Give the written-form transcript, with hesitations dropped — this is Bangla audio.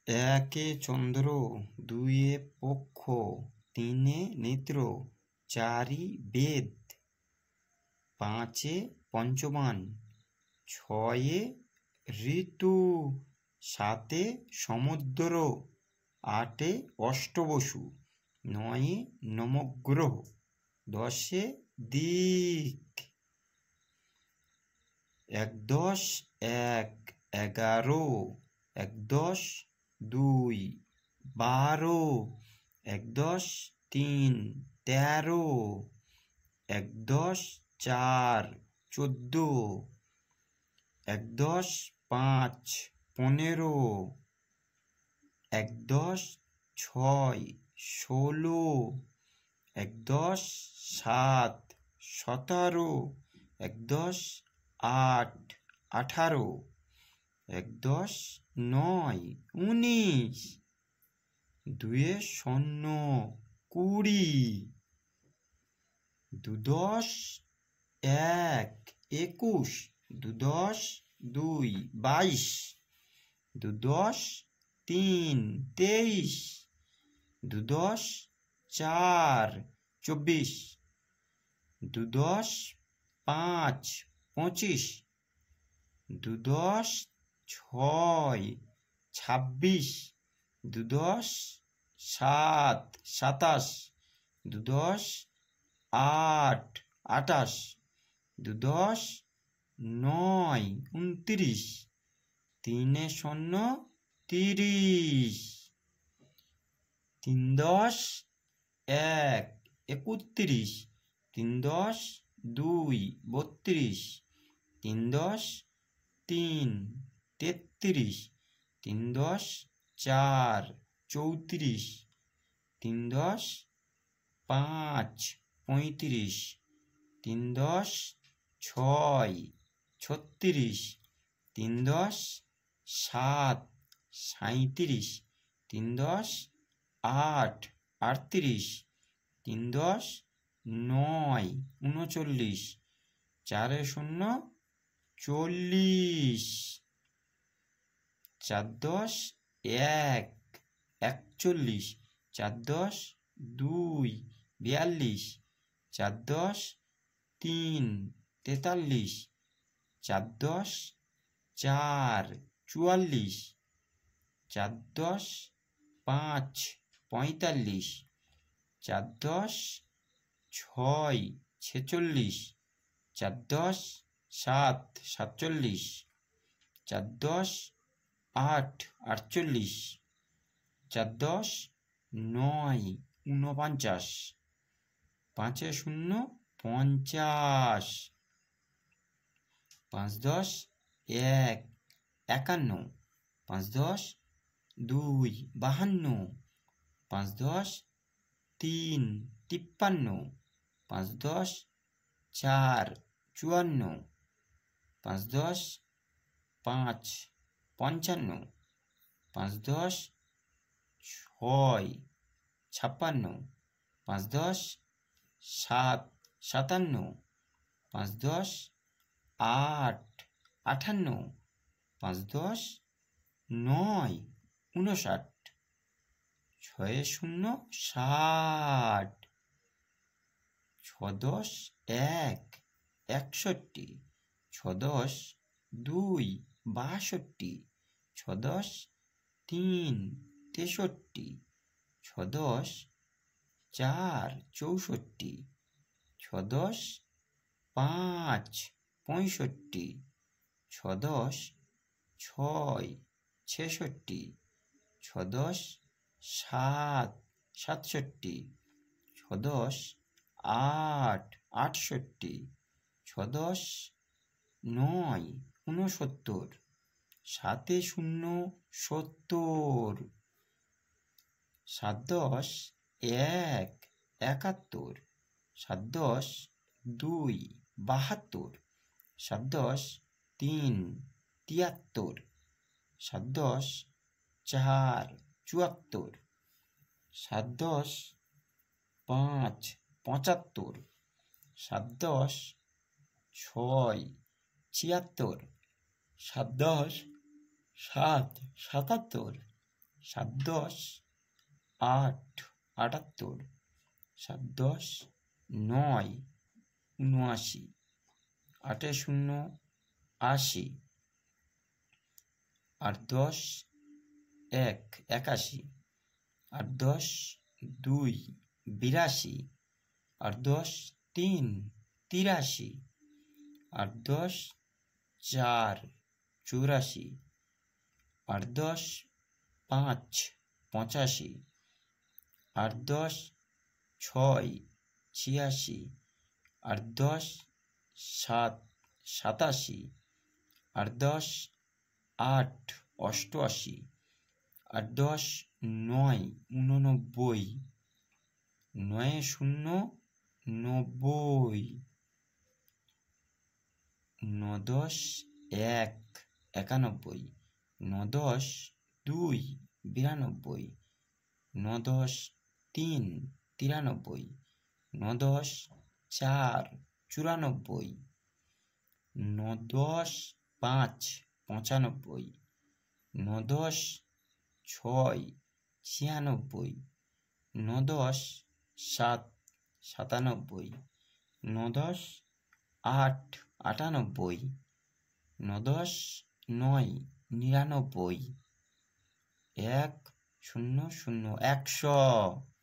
একে চন্দ্র, দুইয়ে পক্ষ, তিনে নেত্র, চারি বেদ, পাঁচে পঞ্চবান, ছয়ে ঋতু, সাতে সমুদ্র, আটে অষ্টবসু, নয়ে নবগ্রহ, দশে দিক। একদশ এক, 11, একদশ দুই, 12, একদশ তিন, 13, একদশ চার, 14, একদশ পাঁচ, 15, একদশ ছয়, 16, একদশ সাত, 17, একদশ আট, 18, একদশ নয়, 19, দুয়ে শূন্য, 20, দুদশ এক, 21, দুদশ দুই, 22, দুদশ তিন, 23, দুদশ চার, 24, দুদশ পাঁচ, 25, দুদশ ছয়, 26, দুদশ সাত, 27, দুদশ আট, 28, দুদশ নয়, 29, তিনে শূন্য, 30, তিনদশ এক, 31, তিনদশ দুই, 32, তিনদশ তিন, 33, তিনদশ চার, 34, তিনদশ পাঁচ, 35, তিনদশ ছয়, 36, তিনদশ সাত, 37, তিনদশ আট, 38, তিনদশ নয়, 39, চারে শূন্য, 40, চারদশ এক, 41, চারদশ দুই, 42, চারদশ তিন, 43, চারদশ চার, 44, চারদশ পাঁচ, 45, চারদশ ছয়, 46, চারদশ সাত, 47, চারদশ আট, 48, চারদশ নয়, 49, পাঁচে শূন্য, 50, পাঁচদশ এক, 51, পাঁচদশ দুই, 52, পাঁচদশ তিন, 53, পাঁচদশ চার, 54, পাঁচদশ পাঁচ, 55, পাঁচদশ ছয়, 56, পাঁচদশ সাত, 57, পাঁচদশ আট, 58, পাঁচদশ নয়, 59, ছয়ে শূন্য, 60, ছদশ এক, 61, ছদশ দুই, 62, ছদশ তিন, 63, ছদশ চার, 64, ছদশ পাঁচ, 65, ছদশ ছয়, 66, ছদশ সাত, 67, ছদশ আট, 68, ছদশ নয়, 69, সাতে শূন্য, 70, সাতদশ এক, 71, সাতদশ দুই, 72, সাতদশ তিন, 73, সাতদশ চার, 74, সাতদশ পাঁচ, 75, সাতদশ ছয়, 76, সাতদশ সাত, 77, সাত দশ আট, 78, সাত দশ নয়, 79, 8 শূন্য 80, 8 10 1, 81, 8 10 2, 82, 8 10 3, 83, 8 10 4, 84, 8 10 5, 85, 8 10 6, 86, 8 10 7, 87, 8 10 8, 88, 8 10 9, 89, 9 শূন্য 90, 9 10 1, 91, 9 10 2, 92, 9 10 3, 93, 9 10 4, 94, 9 10 5, 95, 9 10 6, 96, 9 10 7, 97, 9 10 8, 98, 9 10 9, 99, 1 0 0, 100।